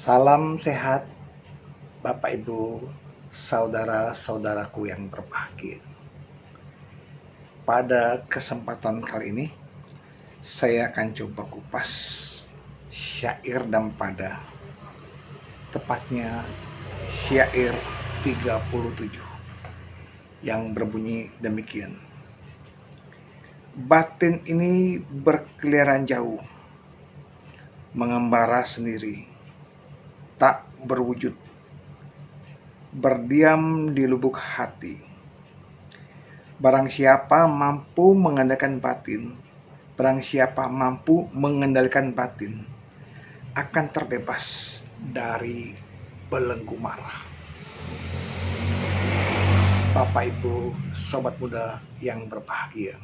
Salam sehat, Bapak Ibu, saudara-saudaraku yang berbahagia. Pada kesempatan kali ini, saya akan coba kupas syair Dampada, tepatnya syair 37, yang berbunyi demikian. Batin ini berkeliaran jauh, mengembara sendiri, tak berwujud, berdiam di lubuk hati. Barang siapa mampu mengendalikan batin, akan terbebas dari belenggu marah. Bapak Ibu, sobat muda yang berbahagia.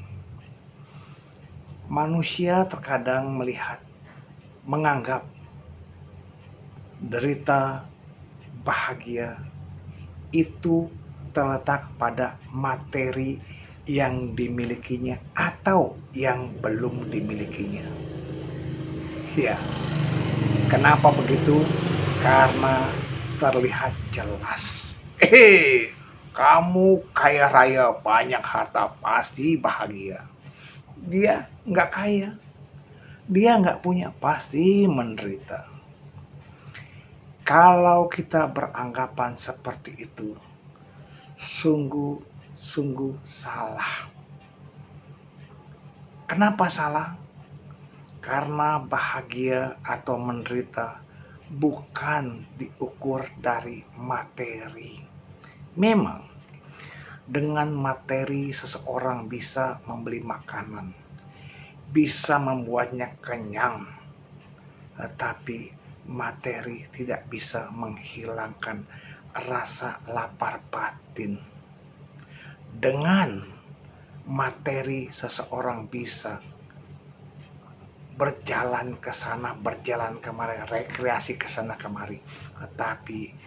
Manusia terkadang menganggap derita, bahagia itu terletak pada materi yang dimilikinya atau yang belum dimilikinya. Ya, kenapa begitu? Karena terlihat jelas. Kamu kaya raya, banyak harta, pasti bahagia. Dia nggak kaya, dia nggak punya, pasti menderita. Kalau kita beranggapan seperti itu, sungguh salah. Kenapa salah? Karena bahagia atau menderita bukan diukur dari materi. Memang dengan materi seseorang bisa membeli makanan, bisa membuatnya kenyang, tetapi materi tidak bisa menghilangkan rasa lapar batin. Dengan materi seseorang bisa berjalan ke sana, berjalan kemari, rekreasi ke sana kemari, tetapi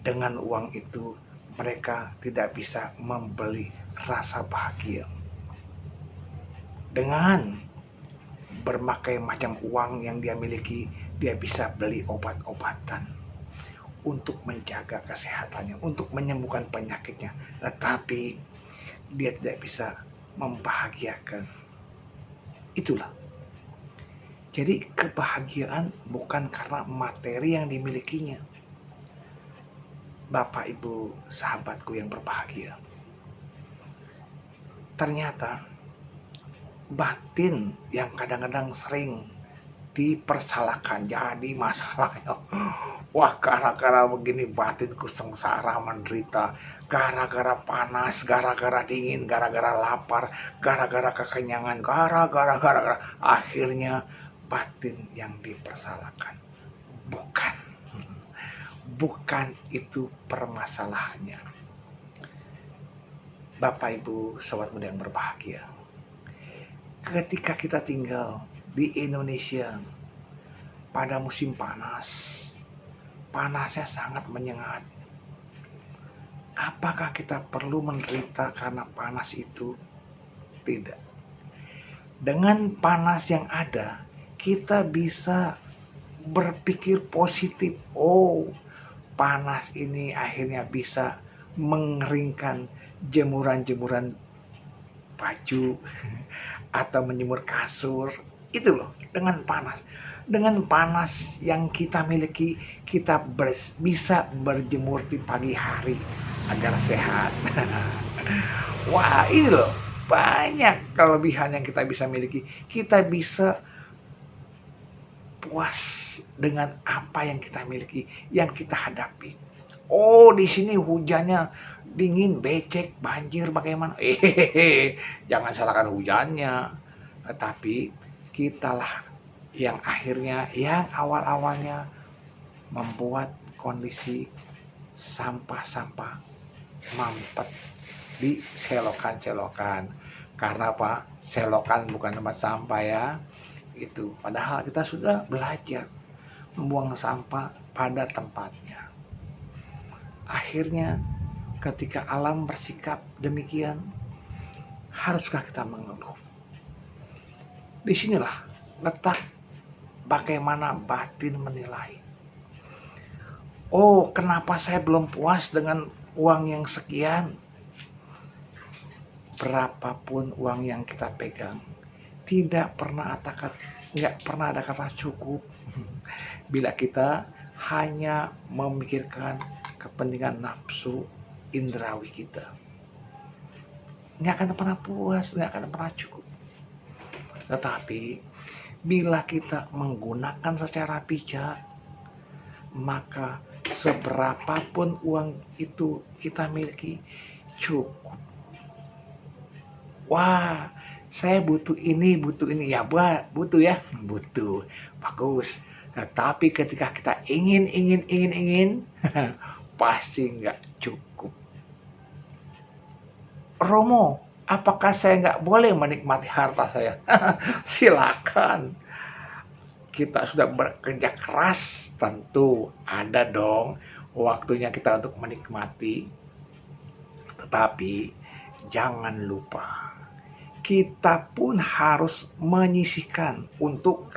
dengan uang itu mereka tidak bisa membeli rasa bahagia. Dengan berbagai macam uang yang dia miliki, dia bisa beli obat-obatan untuk menjaga kesehatannya, untuk menyembuhkan penyakitnya, tetapi dia tidak bisa membahagiakan. Itulah. Jadi kebahagiaan bukan karena materi yang dimilikinya. Bapak, Ibu, sahabatku yang berbahagia. Ternyata batin yang kadang-kadang sering dipersalahkan jadi masalah. Wah, gara-gara begini batinku sengsara menderita, gara-gara panas, gara-gara dingin, gara-gara lapar, gara-gara kekenyangan, gara-gara akhirnya batin yang dipersalahkan. Bukan itu permasalahannya. Bapak, Ibu, sobat muda yang berbahagia. Ketika kita tinggal di Indonesia pada musim panas, panasnya sangat menyengat. Apakah kita perlu menderita karena panas itu? Tidak. Dengan panas yang ada, kita bisa berpikir positif. Oh, panas ini akhirnya bisa mengeringkan jemuran-jemuran baju atau menjemur kasur. Itu loh, dengan panas yang kita miliki, kita bisa berjemur di pagi hari agar sehat. Wah, ini loh, banyak kelebihan yang kita bisa miliki. Kita bisa puas dengan apa yang kita miliki, yang kita hadapi. Oh, di sini hujannya dingin, becek, banjir, bagaimana? Jangan salahkan hujannya, tetapi kitalah yang akhirnya, yang awal-awalnya membuat kondisi sampah-sampah mampet di selokan-selokan. Karena apa? Selokan bukan tempat sampah ya. Itu padahal kita sudah belajar membuang sampah pada tempatnya. Akhirnya ketika alam bersikap demikian, haruskah kita mengeluh? Disinilah letak bagaimana batin menilai. Oh, kenapa saya belum puas dengan uang yang sekian? Berapapun uang yang kita pegang, nggak pernah ada kata cukup. Bila kita hanya memikirkan kepentingan nafsu indrawi kita, nggak akan pernah puas, nggak akan pernah cukup. Tetapi bila kita menggunakan secara bijak, maka seberapapun uang itu kita miliki cukup. Wah, saya butuh ini ya, butuh ya, butuh, bagus. Nah, tapi ketika kita ingin, pasti nggak cukup. Romo, apakah saya nggak boleh menikmati harta saya? Silakan. Kita sudah bekerja keras, tentu ada dong waktunya kita untuk menikmati. Tetapi jangan lupa, kita pun harus menyisihkan untuk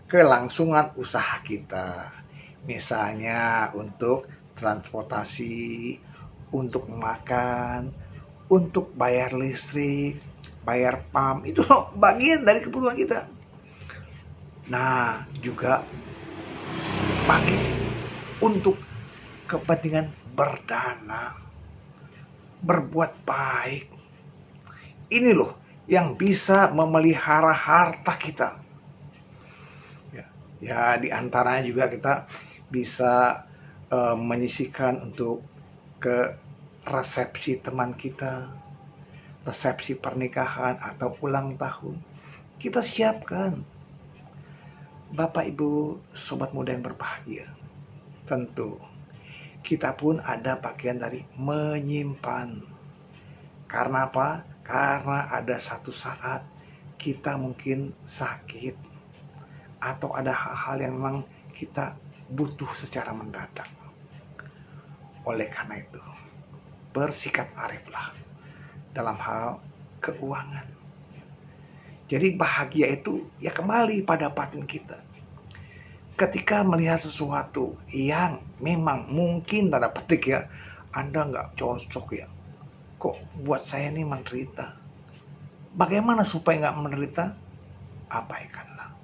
kelangsungan usaha kita. Misalnya untuk transportasi, untuk makan, untuk bayar listrik, bayar PAM, itu bagian dari kebutuhan kita. Nah, juga pakai untuk kepentingan berdana, berbuat baik. Ini loh yang bisa memelihara harta kita. Ya, di antaranya juga kita bisa menyisihkan untuk ke resepsi teman kita, resepsi pernikahan atau ulang tahun. Kita siapkan. Bapak Ibu sobat muda yang berbahagia, tentu kita pun ada bagian dari menyimpan. Karena apa? Karena ada satu saat kita mungkin sakit atau ada hal-hal yang memang kita butuh secara mendadak. Oleh karena itu, bersikap ariflah dalam hal keuangan. Jadi bahagia itu ya kembali pada batin kita. Ketika melihat sesuatu yang memang mungkin tanda petik ya, Anda nggak cocok ya, kok buat saya ini menderita. Bagaimana supaya nggak menderita? Abaikanlah.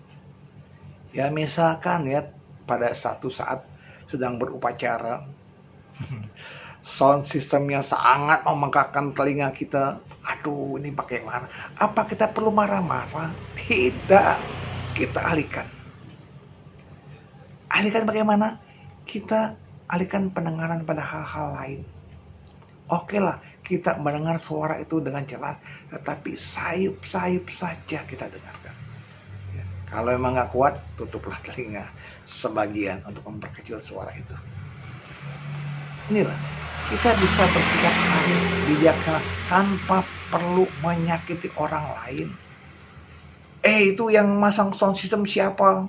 Ya misalkan ya pada satu saat sedang berupacara, sound systemnya sangat memengkakkan telinga kita. Aduh, ini pakai mana? Apa kita perlu marah-marah? Tidak. Kita alihkan. Alihkan bagaimana? Kita alihkan pendengaran pada hal-hal lain. Oke lah, kita mendengar suara itu dengan jelas, tetapi sayup-sayup saja kita dengarkan. Ya, kalau emang nggak kuat, tutuplah telinga sebagian untuk memperkecil suara itu. Inilah, kita bisa bersikap arif, bijaksana tanpa perlu menyakiti orang lain. Itu yang masang sound system siapa?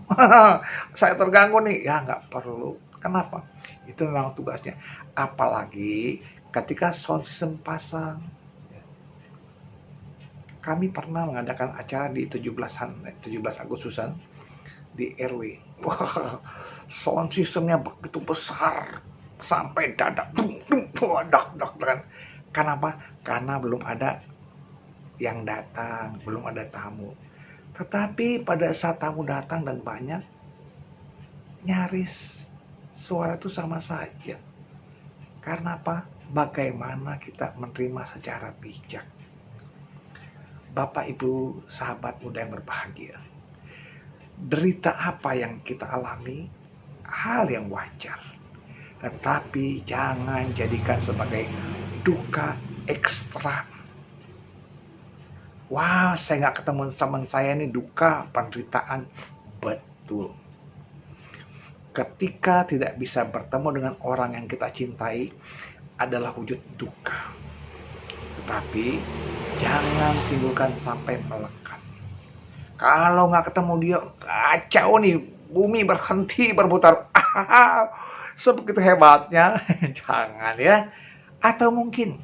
Saya terganggu nih. Ya nggak perlu. Kenapa? Itu memang tugasnya. Apalagi ketika sound system pasang. Kami pernah mengadakan acara di 17 Agustusan di RW. Wah, sound systemnya begitu besar. Sampai dadak, dak. Kenapa? Karena belum ada yang datang, belum ada tamu. Tetapi pada saat tamu datang dan banyak, nyaris suara itu sama saja. Karena apa? Bagaimana kita menerima secara bijak. Bapak Ibu sahabat muda yang berbahagia, derita apa yang kita alami, hal yang wajar. Tetapi jangan jadikan sebagai duka ekstra. Wah, saya nggak ketemu teman saya ini, duka, penderitaan. Betul. Ketika tidak bisa bertemu dengan orang yang kita cintai adalah wujud duka. Tetapi jangan timbulkan sampai melekat. Kalau nggak ketemu dia, kacau nih, bumi berhenti berputar. Sebegitu hebatnya. Jangan ya. Atau mungkin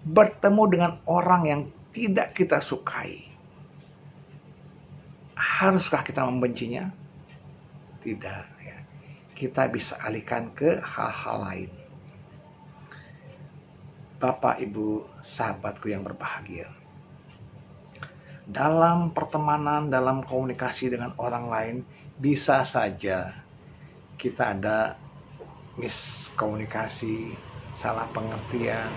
bertemu dengan orang yang tidak kita sukai. Haruskah kita membencinya? Tidak ya. kita bisa alihkan ke hal-hal lain. Bapak, Ibu, sahabatku yang berbahagia, dalam pertemanan, dalam komunikasi dengan orang lain, bisa saja kita ada miskomunikasi, salah pengertian,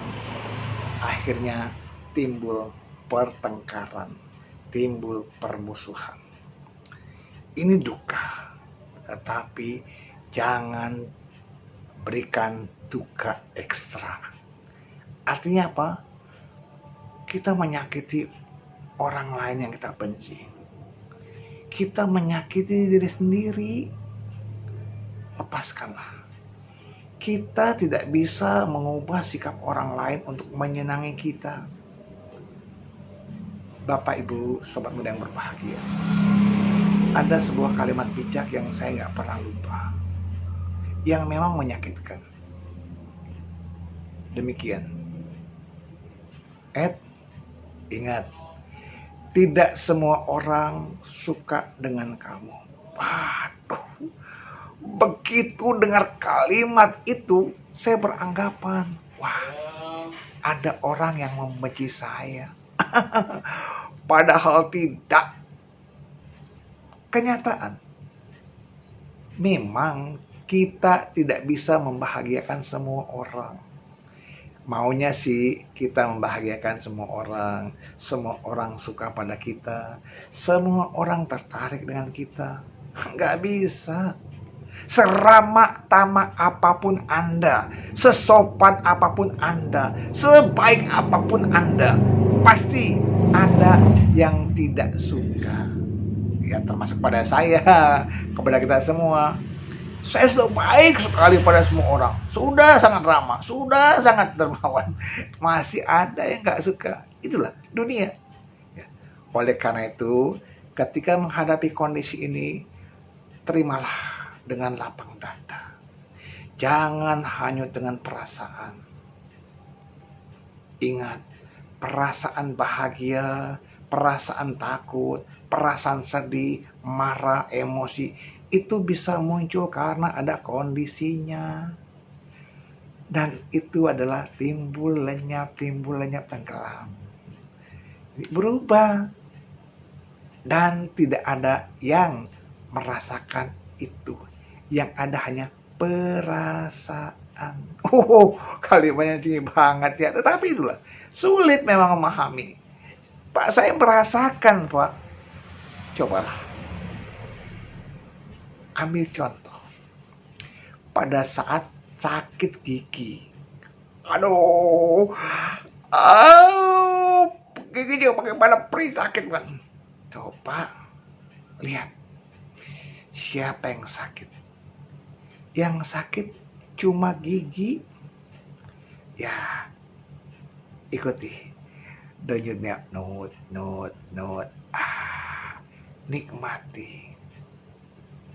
akhirnya timbul pertengkaran, timbul permusuhan. Ini duka, tetapi jangan berikan duka ekstra. Artinya apa? Kita menyakiti orang lain yang kita benci. Kita menyakiti diri sendiri. Lepaskanlah. Kita tidak bisa mengubah sikap orang lain untuk menyenangi kita. Bapak, Ibu, sobat muda yang berbahagia, ada sebuah kalimat bijak yang saya nggak pernah lupa, yang memang menyakitkan. Demikian. Ingat, tidak semua orang suka dengan kamu. Waduh, begitu dengar kalimat itu, saya beranggapan, wah, ada orang yang membenci saya. Padahal tidak. Kenyataan, memang kita tidak bisa membahagiakan semua orang. Maunya sih kita membahagiakan semua orang suka pada kita, semua orang tertarik dengan kita. Nggak bisa. Seramak tamak apapun Anda, sesopan apapun Anda, sebaik apapun Anda, pasti ada yang tidak suka. Ya, termasuk pada saya, kepada kita semua. Saya sudah baik sekali pada semua orang, sudah sangat ramah, sudah sangat dermawan. Masih ada yang gak suka. Itulah dunia. Ya. Oleh karena itu, ketika menghadapi kondisi ini, terimalah dengan lapang dada. Jangan hanyut dengan perasaan. Ingat, perasaan bahagia, perasaan takut, perasaan sedih, marah, emosi, itu bisa muncul karena ada kondisinya. Dan itu adalah timbul lenyap, tenggelam. Berubah. Dan tidak ada yang merasakan itu. Yang ada hanya perasaan. Kalimatnya tinggi banget ya. Tetapi itulah, sulit memang memahami. Pak, saya merasakan, Pak. Cobalah. Ambil contoh, pada saat sakit gigi, gigi juga pakai pada perih sakit kan. Coba lihat, siapa yang sakit? Yang sakit cuma gigi. Ya, ikuti denyutnya, not. Nikmati.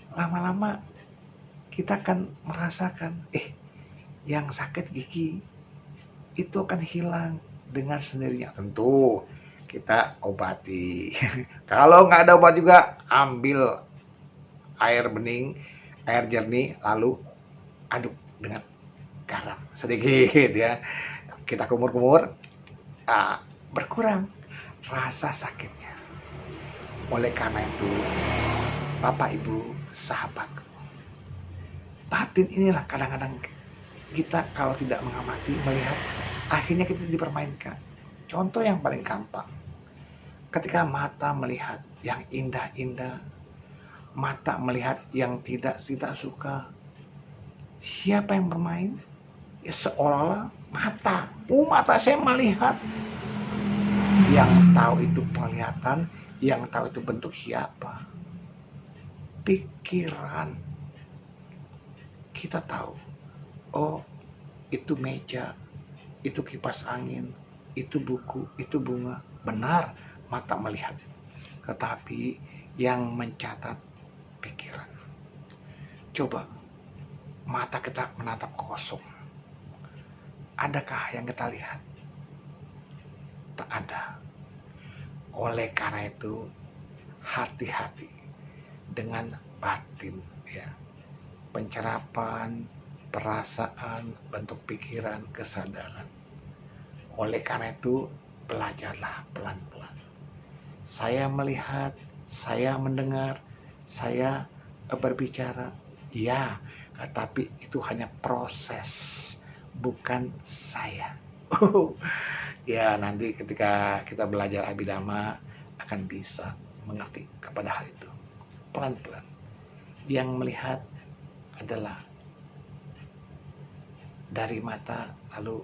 Lama-lama kita akan merasakan, yang sakit gigi itu akan hilang dengan sendirinya. Tentu kita obati. Kalau nggak ada obat juga, ambil air bening, air jernih, lalu aduk dengan garam sedikit ya. Kita kumur-kumur, berkurang rasa sakitnya. Oleh karena itu, Bapak, Ibu, sahabatku, batin inilah kadang-kadang kita kalau tidak mengamati, melihat, akhirnya kita dipermainkan. Contoh yang paling gampang, ketika mata melihat yang indah-indah, mata melihat yang tidak suka, siapa yang bermain? Ya seolah-olah mata saya melihat. Yang tahu itu penglihatan, yang tahu itu bentuk siapa? Pikiran. Kita tahu, oh itu meja, itu kipas angin, itu buku, itu bunga. Benar, mata melihat, tetapi yang mencatat pikiran. Coba mata kita menatap kosong, adakah yang kita lihat? Tak ada. Oleh karena itu, hati-hati dengan batin ya. pencerapan, perasaan, bentuk pikiran, kesadaran. Oleh karena itu, belajarlah pelan-pelan. Saya melihat, saya mendengar, saya berbicara, ya, tapi itu hanya proses, bukan saya. Ya, nanti ketika kita belajar Abhidhamma akan bisa mengerti kepada hal itu. Pelan-pelan. Yang melihat adalah dari mata, lalu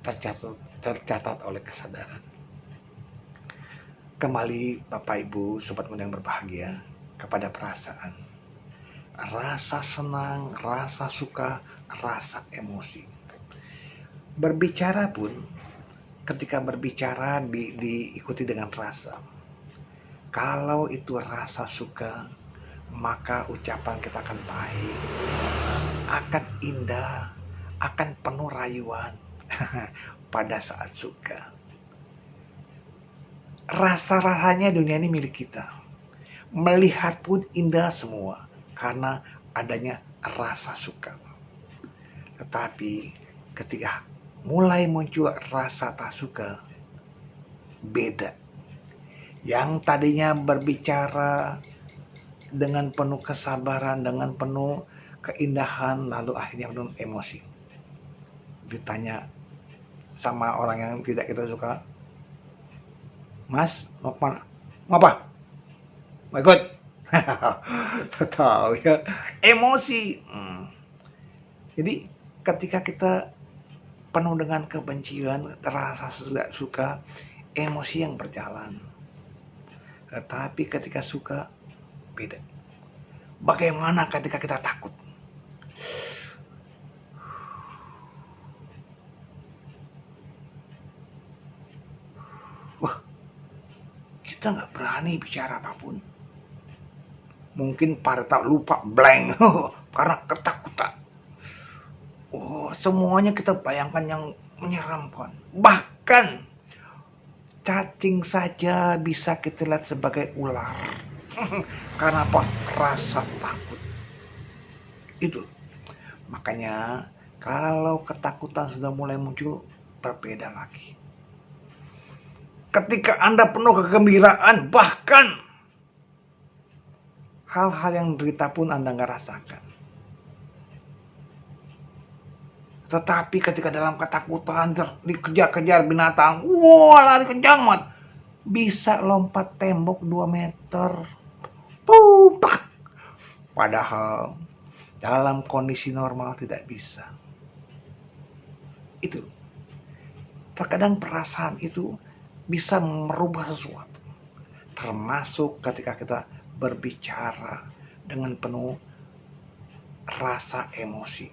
tercatat oleh kesadaran. Kembali Bapak Ibu, Sobat Muda yang berbahagia, kepada perasaan. Rasa senang, rasa suka, rasa emosi. Berbicara pun, ketika berbicara diikuti dengan rasa. Kalau itu rasa suka, maka ucapan kita akan baik, akan indah, akan penuh rayuan pada saat suka. Rasa-rasanya dunia ini milik kita. Melihat pun indah semua karena adanya rasa suka. Tetapi ketika mulai muncul rasa tak suka, beda. Yang tadinya berbicara dengan penuh kesabaran, dengan penuh keindahan, lalu akhirnya penuh emosi. Ditanya sama orang yang tidak kita suka, Mas, mau kemana? Mau apa? Mau ikut? Tahu ya, emosi. Jadi ketika kita penuh dengan kebencian, rasa tidak suka, emosi yang berjalan. Tetapi ketika suka, beda. Bagaimana ketika kita takut? Wah, kita nggak berani bicara apapun. Mungkin pada lupa blank karena ketakutan. Oh, semuanya kita bayangkan yang menyeramkan. Bahkan cacing saja bisa kita lihat sebagai ular. Karena apa? Rasa takut. Itu. Makanya kalau ketakutan sudah mulai muncul, berbeda lagi. Ketika Anda penuh kegembiraan, bahkan hal-hal yang derita pun Anda nggak rasakan. Tetapi ketika dalam ketakutan dikejar-kejar binatang, wah lari kencang banget, bisa lompat tembok 2 meter. Padahal dalam kondisi normal tidak bisa. Itu. Terkadang perasaan itu bisa merubah sesuatu. Termasuk ketika kita berbicara dengan penuh rasa emosi.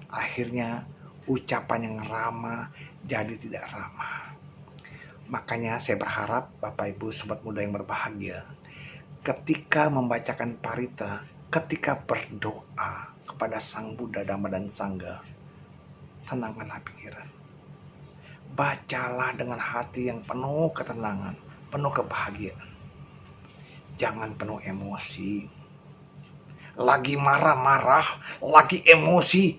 Akhirnya ucapan yang ramah jadi tidak ramah. Makanya saya berharap Bapak Ibu Sobat Muda yang berbahagia, ketika membacakan parita, ketika berdoa kepada Sang Buddha, Dhamma dan Sangha, tenangkanlah pikiran. Bacalah dengan hati yang penuh ketenangan, penuh kebahagiaan. Jangan penuh emosi. Lagi marah-marah, lagi emosi,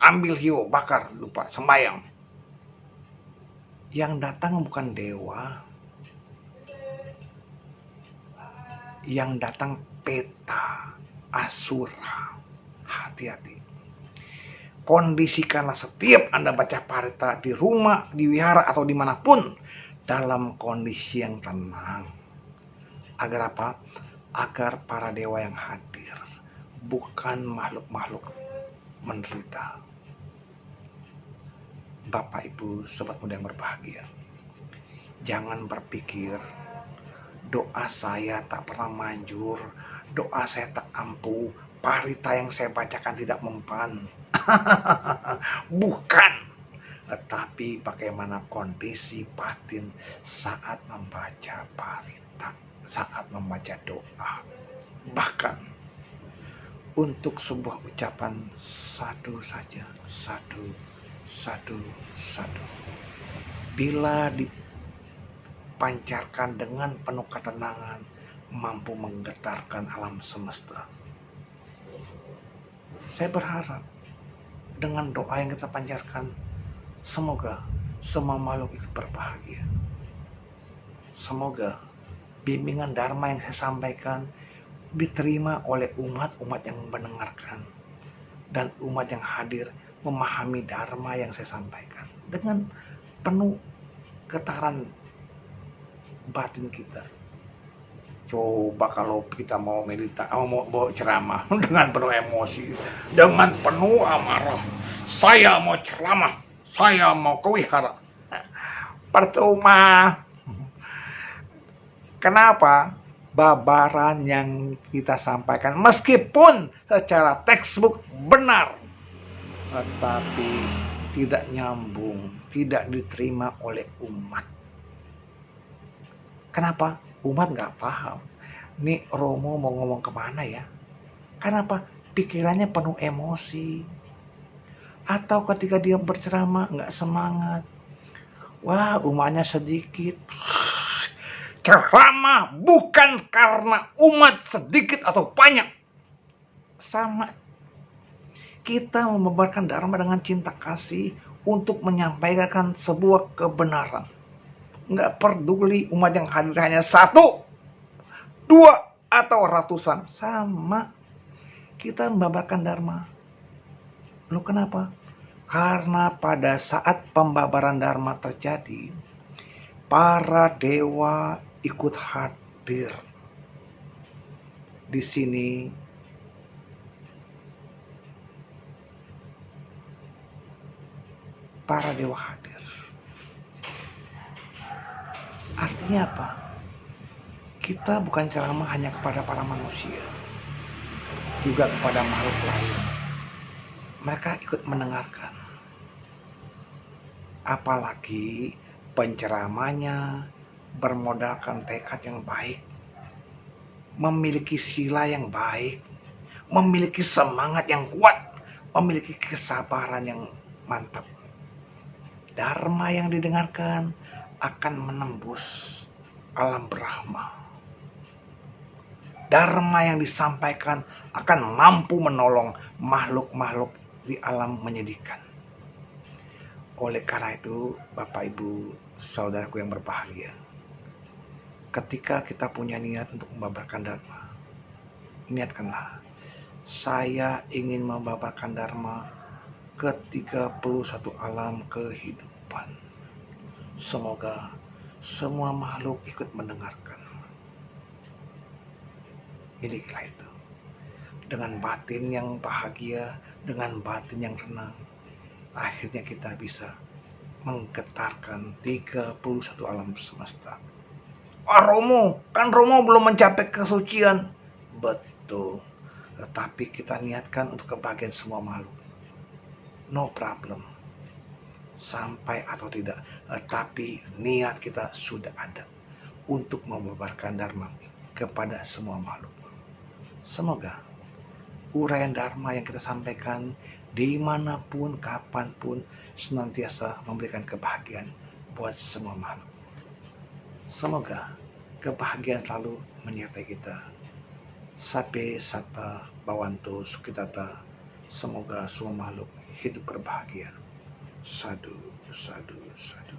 ambil hiu, bakar, lupa, sembayang. Yang datang bukan dewa. Yang datang peta, asura. Hati-hati. Kondisikanlah setiap Anda baca parita di rumah, di wihara, atau dimanapun dalam kondisi yang tenang. Agar apa? Agar para dewa yang hadir, bukan makhluk-makhluk menderita. Bapak Ibu Sobat Muda yang berbahagia, jangan berpikir doa saya tak pernah manjur, doa saya tak ampuh, parita yang saya bacakan tidak mempan. Bukan, tetapi bagaimana kondisi batin saat membaca parita, saat membaca doa. Bahkan untuk sebuah ucapan satu saja, satu. Bila dipancarkan dengan penuh ketenangan, mampu menggetarkan alam semesta. Saya berharap dengan doa yang kita panjatkan, semoga semua makhluk ikut berbahagia. Semoga bimbingan Dharma yang saya sampaikan diterima oleh umat-umat yang mendengarkan, dan umat yang hadir memahami Dharma yang saya sampaikan dengan penuh getaran batin kita. Coba kalau kita mau meditasi, mau ceramah dengan penuh emosi, dengan penuh amarah, saya mau ceramah, saya mau kewihara, percuma. Kenapa? Babaran yang kita sampaikan meskipun secara textbook benar, tetapi tidak nyambung, tidak diterima oleh umat. Kenapa? Umat nggak paham. Nih Romo mau ngomong kemana ya? Kenapa? Pikirannya penuh emosi. Atau ketika dia berceramah nggak semangat. Wah, umatnya sedikit. Ceramah bukan karena umat sedikit atau banyak. Sama. Kita membabarkan Dharma dengan cinta kasih untuk menyampaikan sebuah kebenaran. Nggak peduli umat yang hadir hanya 1, 2, atau ratusan. Sama. Kita membabarkan Dharma. Loh kenapa? Karena pada saat pembabaran Dharma terjadi, para dewa ikut hadir. Di sini para dewa hadir. Artinya apa? Kita bukan ceramah hanya kepada para manusia, juga kepada makhluk lain. Mereka ikut mendengarkan. Apalagi penceramahnya bermodalkan tekad yang baik, memiliki sila yang baik, memiliki semangat yang kuat, memiliki kesabaran yang mantap. Dharma yang didengarkan akan menembus alam Brahma. Dharma yang disampaikan akan mampu menolong makhluk-makhluk di alam menyedihkan. Oleh karena itu, Bapak Ibu saudaraku yang berbahagia, ketika kita punya niat untuk membabarkan Dharma, niatkanlah, saya ingin membabarkan Dharma ke 31 alam kehidupan. Semoga semua makhluk ikut mendengarkan. Milikilah itu. Dengan batin yang bahagia, dengan batin yang renang, akhirnya kita bisa menggetarkan 31 alam semesta. Romo, kan Romo belum mencapai kesucian. Betul. Tetapi kita niatkan untuk kebahagiaan semua makhluk. No problem. Sampai atau tidak, tetapi niat kita sudah ada untuk membabarkan Dharma kepada semua makhluk. Semoga uraian Dharma yang kita sampaikan dimanapun, kapanpun, senantiasa memberikan kebahagiaan buat semua makhluk. Semoga kebahagiaan selalu menyertai kita. Sape sata bawanto sukitata. Semoga semua makhluk hidup berbahagia. Sadu, sadu, sadu.